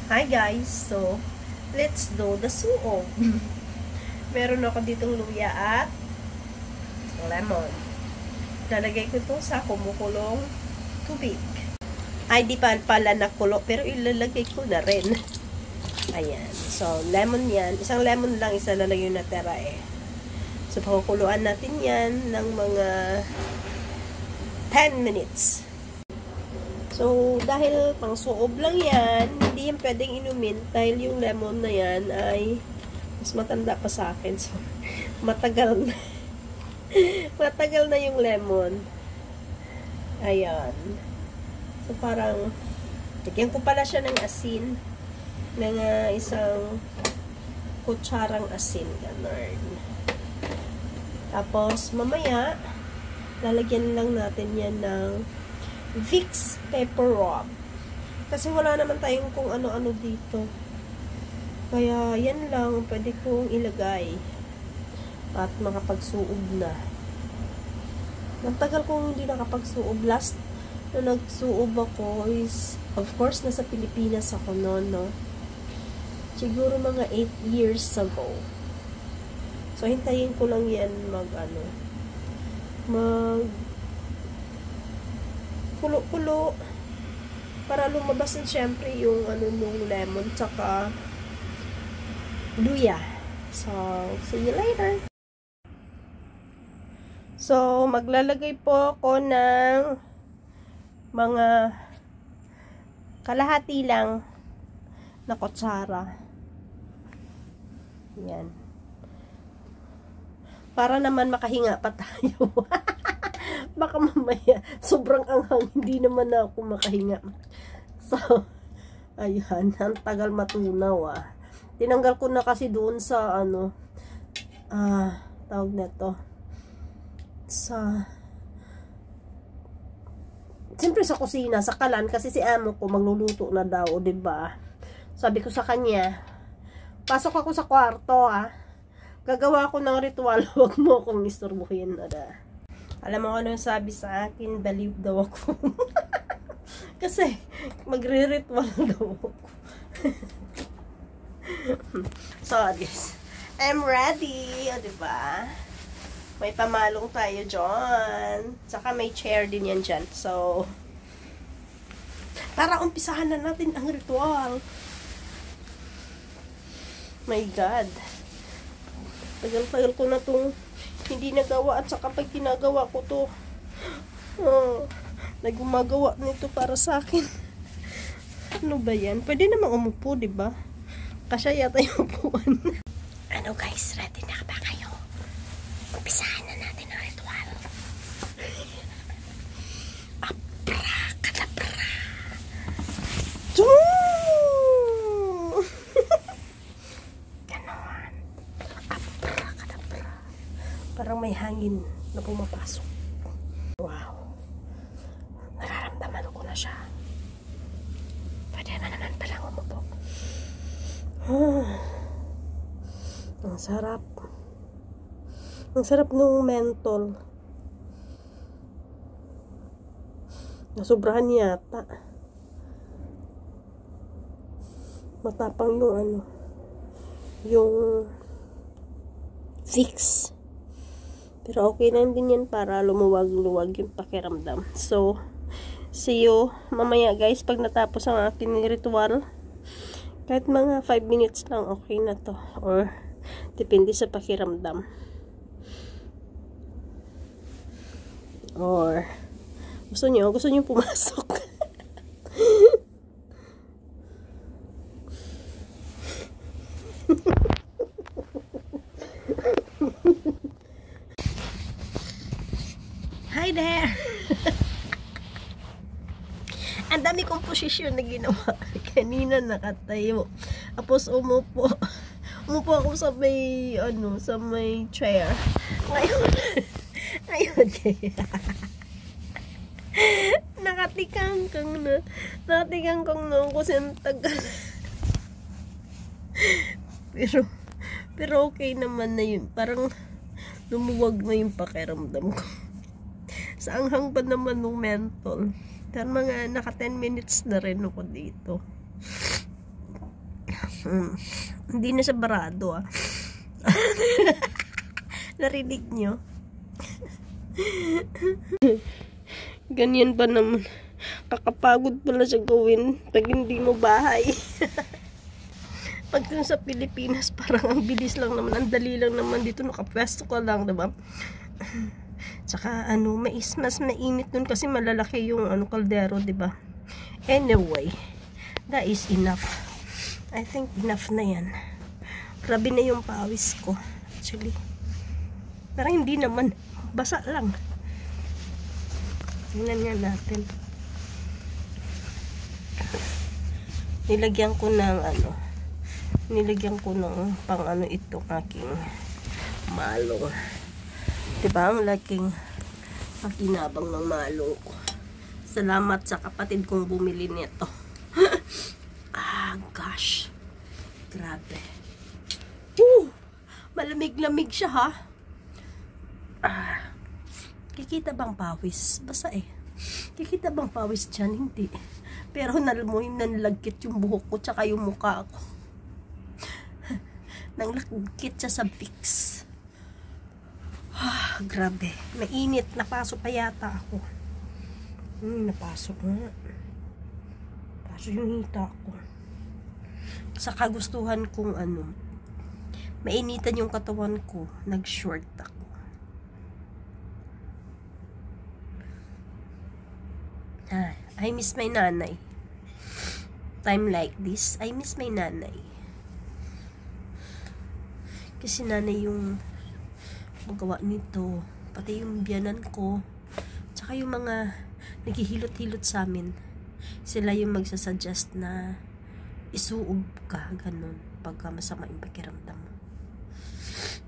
Hi guys, so let's do the suog. Meron ako ditong luya at lemon. Lalagay ko ito sa kumukulong tubig. Ay, di pa pala nakulo, pero ilalagay ko na rin. Ayan, so lemon yan. Isang lemon lang, isa lang yung natira eh. So pakukuluan natin yan ng mga 10 minutes. So, dahil pang suob lang yan, hindi yan pwedeng inumin dahil yung lemon na yan ay mas matanda pa sa akin. So, matagal na. Matagal na yung lemon. Ayan. So, parang lagyan ko pala siya ng asin. Ng isang kutsarang asin. Ganun. Tapos, mamaya, lalagyan lang natin yan ng Vicks Pepper Rub. Kasi wala naman tayong kung ano-ano dito. Kaya, yan lang pwede kong ilagay. At makapagsuob na. Nagtagal kong hindi nakapagsuob. Last na nagsuob ako is, of course, nasa Pilipinas ako noon, no? Siguro mga 8 years ago. So, hintayin ko lang yan kulo-kulo para lumabas na syempre yung nung lemon tsaka luya. So, see you later. So, maglalagay po ako ng mga kalahati lang na kutsara. Yan. Para naman makahinga pa tayo. Baka mamaya, sobrang anghang, hindi naman na ako makahinga. So, ayan, ang tagal matunaw Tinanggal ko na kasi doon sa, tawag na to, siyempre sa kusina, sa kalan, kasi si amo ko magluluto na daw, diba? Sabi ko sa kanya, pasok ako sa kwarto, gagawa ako ng ritual, huwag mo akong istorbuhin, Alam mo ano sabi sa akin, baliw daw ako. Kasi, magre-ritual daw ako. So, this. I'm ready. O, diba? May pamalong tayo dyan. Saka may chair din yan dyan. So, para umpisahan na natin ang ritual. My God. Tagal-tagal ko na itong hindi nagawa at saka pag ginagawa ko to nagumagawa nito para sa akin. Ano ba yan? Pwede namang umupo, diba? Kasya yata yung upuan. Ano guys, ready na ba kayo? Umpisahan na natin ang ritual. Abrakadabra. Ganon. Abrakadabra. Parang may hangin na pumapasok. Wow. Nararamdaman ko na siya. Pwede naman palang umupo. Ang sarap. Ang sarap nung mentol. Nasobrahan yata. Matapang yung yung Vicks. Pero okay lang din yan para lumuwag-luwag yung pakiramdam. So, see you mamaya guys pag natapos ang aking ritual. Kahit mga 5 minutes lang okay na to. Or, depende sa pakiramdam. Or, gusto nyo pumasok. Hi there! Ang dami kong posisyon na ginawa. Kanina nakatayo. Tapos umupo. Umupo ako sa may, sa may chair. Ngayon, nakatikang kong na kasi ang tagal. Pero okay naman na yun. Parang lumuwag na yung pakiramdam ko. Sa anghang pa naman ng mentol. Pero mga naka 10 minutes na rin ako dito. Hindi na siya barado, ah. Narinig nyo? Ganyan pa naman. Kakapagod pala siya gawin pag hindi mo bahay. Pag dun sa Pilipinas, parang ang bilis lang naman, ang dali lang naman. Dito nakapwesto ka lang, diba? Tsaka mas mainit dun kasi malalaki yung kaldero, diba? Anyway, that is enough. I think enough na yan. Grabe na yung pawis ko, actually. Pero hindi naman, basa lang. Tingnan nga natin. Nilagyan ko ng pang ito aking malong. Diba? Ang laking pakinabang ng malong ko. Salamat sa kapatid kong bumili nito. Gosh. Grabe. Malamig-lamig siya, ha? Kikita bang pawis? Basta eh. Kikita bang pawis dyan? Hindi. Pero nanlagkit yung buhok ko tsaka yung mukha ko. Nanglagkit siya sa Vicks. Grabe. Mainit. Napasok pa yata ako. Napasok nga. Pasok yung hita ko. Sa kagustuhan kong mainitan yung katawan ko, nag-short ako. I miss my nanay. Time like this, I miss my nanay. Kasi nanay yung magawa nito. Pati yung biyanan ko. Tsaka yung mga naghihilot-hilot sa amin. Sila yung magsasuggest na isuob ka, ganun, pagka masama yung pakiramdam mo.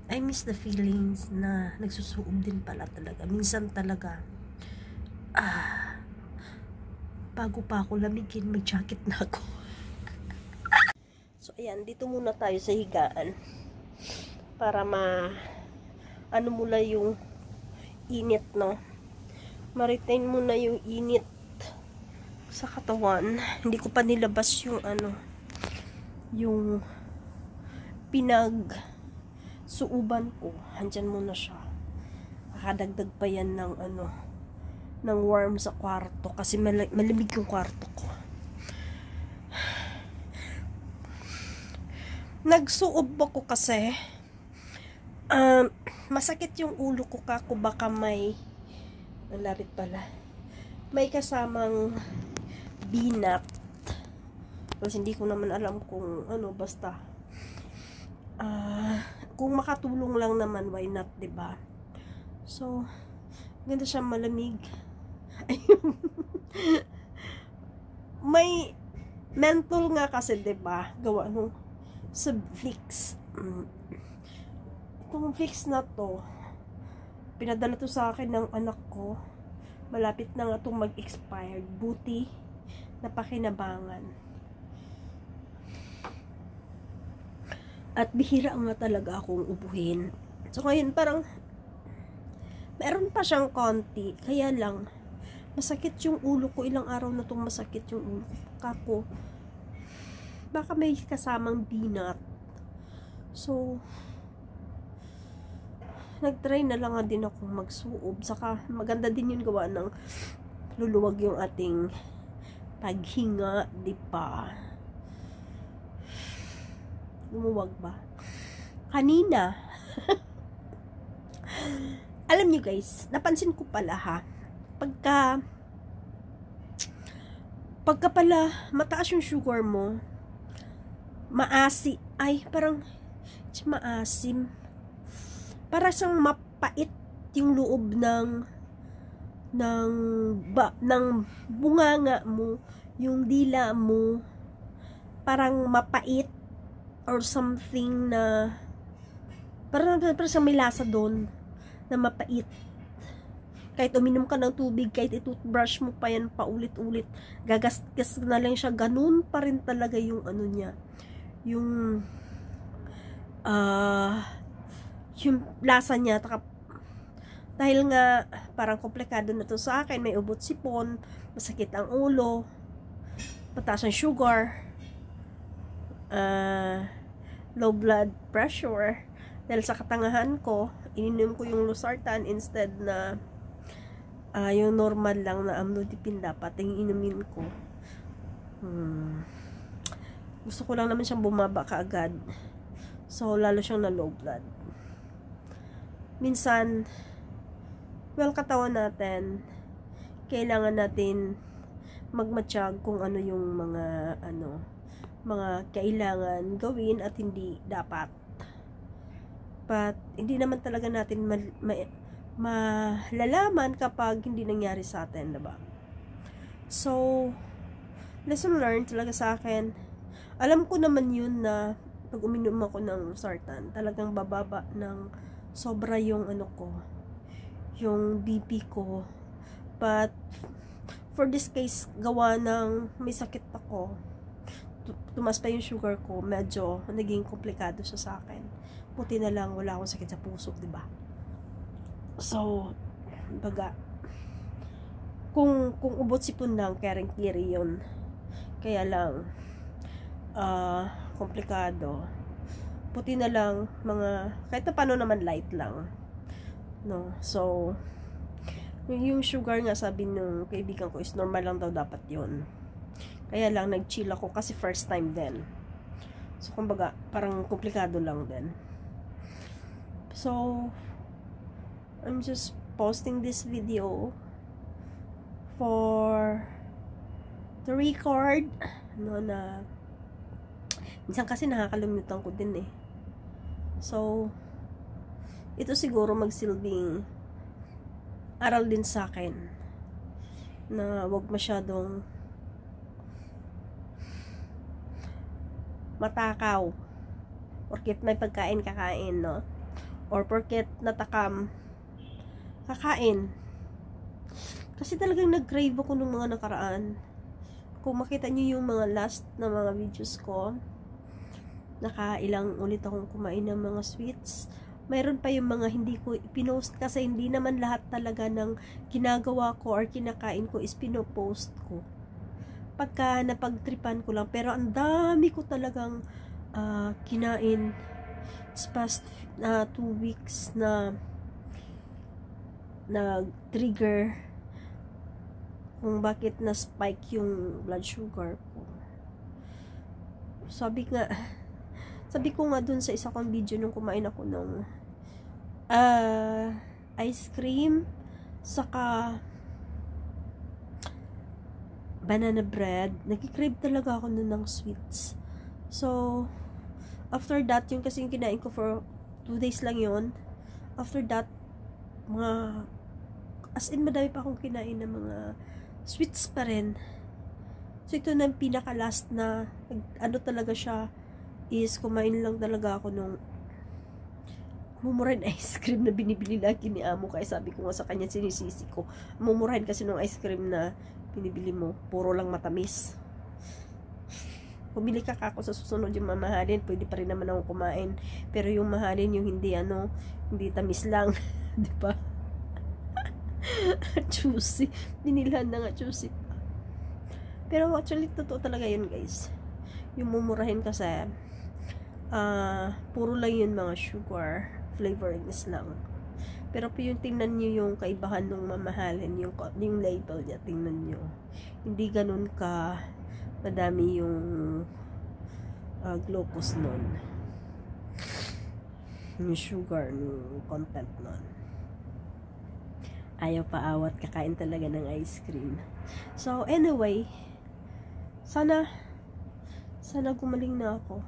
I miss the feelings na nagsusuob din pala talaga. Minsan talaga, bago pa ako lamigin, may jacket na ako. So, ayan, dito muna tayo sa higaan. Para mula yung init, no? Ma-retain muna yung init sa katawan. Hindi ko pa nilabas yung yung pinag-suuban ko. Handyan muna siya. Nakadagdag pa yan ng warm sa kwarto kasi malamig yung kwarto ko. Nagsuob ako kasi masakit yung ulo ko kako, baka may nalapit pala. May kasamang binat. Kasi hindi ko naman alam kung basta kung makatulong lang naman, why not, diba? So, ganda siya, malamig. May menthol nga kasi, diba? Gawa nung sa Vicks. Itong Vicks na to, pinadala to sa akin ng anak ko. Malapit na nga itong mag-expired. Buti napakinabangan. At bihira nga talaga akong ubuhin. So, ngayon parang meron pa siyang konti. Kaya lang, masakit yung ulo ko. Ilang araw na itong masakit yung ulo ko. Kako, baka may kasamang binat. So, nag-try na lang din akong magsuob. Saka, maganda din yung gawa ng luluwag yung ating paghinga, di ba? Lumuwag ba? Kanina, alam nyo guys, napansin ko pala ha, pagka pala mataas yung sugar mo, parang maasim. Para siyang mapait yung loob ng bunganga mo, yung dila mo, parang mapait or something na parang siyang may lasa doon na mapait. Kahit uminom ka ng tubig, kahit i-toothbrush mo pa yan paulit-ulit, gagasgas na lang siya, ganun pa rin talaga yung niya, yung yung lasa niya. Dahil nga parang komplikado na to sa akin, may ubot sipon, masakit ang ulo, mataas ang sugar, low blood pressure dahil sa katangahan ko. Ininom ko yung losartan instead na yung normal lang na amlodipine dapat yung inumin ko. Gusto ko lang naman siyang bumaba kaagad, so lalo siyang na low blood. Minsan katawan natin kailangan natin magmatsyag kung ano yung mga kailangan gawin at hindi dapat. But hindi naman talaga natin malalaman kapag hindi nangyari sa atin, diba? So, lesson learned talaga sa akin. Alam ko naman yun na pag uminom ako ng losartan, talagang bababa ng sobra yung yung BP ko. But for this case, gawa ng may sakit ako, tumas pa yung sugar ko, medyo naging komplikado siya sa akin. Buti na lang wala akong sakit sa puso, diba? So, baga, kung ubot sipon lang, kering-kiri yun. Kaya lang, komplikado. Buti na lang, kahit na paano naman light lang. No? So, yung sugar nga, sabi nung kaibigan ko, is normal lang daw dapat yun. Kaya lang, nag-chill ako kasi first time din. So, kumbaga, parang komplikado lang din. So, I'm just posting this video for the record, na minsan kasi nakakalimutan ko din eh. So, ito siguro magsilbing aral din sa akin na wag masyadong matakaw porket may pagkain kakain, no? Or porket natakam kakain. Kasi talagang nag-crave ako nung mga nakaraan. Kung makita nyo yung mga last na mga videos ko, nakailang ulit akong kumain ng mga sweets. Mayroon pa yung mga hindi ko pinost kasi hindi naman lahat talaga ng ginagawa ko or kinakain ko is pinopost ko. Pagka napagtripan ko lang. Pero ang dami ko talagang kinain this past 2 weeks na nag-trigger kung bakit na-spike yung blood sugar ko. Sabi ko nga dun sa isa kong video nung kumain ako ng ice cream saka banana bread, nag-crave talaga ako nun ng sweets. So, after that, yung kasi yung kinain ko for 2 days lang yun. After that, as in madami pa akong kinain ng mga sweets pa rin. So, ito na pinaka last na talaga siya is kumain lang talaga ako nung mumurahin ice cream na binibili lagi ni amo. Kaya sabi ko nga sa kanya, sinisisi ko, mumurahin kasi nung ice cream na binibili mo, puro lang matamis. Pumili ka ako sa susunod yung mamahalin, pwede pa rin naman ako kumain. Pero yung mahalin, yung hindi tamis lang. Diba? Juicy. Binilhan na nga juicy pa. Pero actually, totoo talaga yun, guys. Yung mumurahin kasi, puro lang yun mga sugar, flavorings lang. Pero po yung tingnan nyo yung kaibahan ng mamahalin, yung label niya, tingnan nyo. Hindi ganun ka madami yung glucose nun. Yung sugar, yung content nun. Ayaw pa awat, kakain talaga ng ice cream. So, anyway, sana gumaling na ako.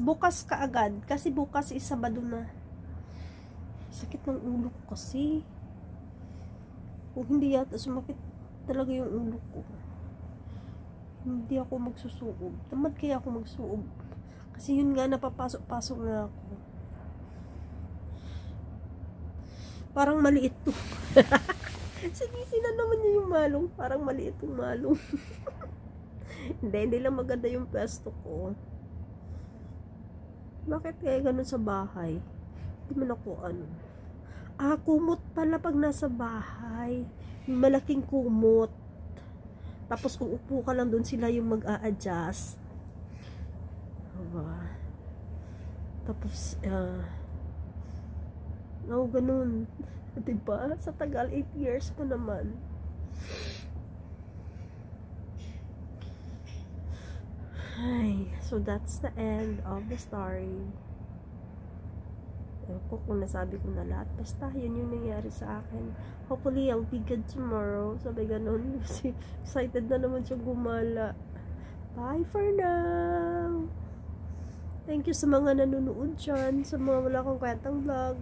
Bukas kaagad, kasi bukas is Sabado na. Sakit ng ulo ko kasi. Kung hindi yata sumakit talaga yung ulo ko, hindi ako magsusuob. Tamad kaya ako magsuob. Kasi yun nga, napapasok-pasok na ako. Parang maliit to. Sinisi na naman niya yung malong. Parang maliit yung malong. Hindi lang maganda yung pwesto ko. Bakit kaya ganun sa bahay? Hindi man ako kumot pala pag nasa bahay. Yung malaking kumot. Tapos kung upo ka lang doon, sila yung mag-a-adjust. Diba? Tapos, no, ganun. Diba? Sa tagal, 8 years pa naman. Ay, so that's the end of the story. Ewan ko kung nasabi ko na lahat. Basta, yun yung nangyari sa akin. Hopefully, I'll be good tomorrow. Sabi ganun. Kasi excited na naman siya gumala. Bye for now! Thank you sa mga nanonood dyan. Sa mga wala kong kwentang vlog.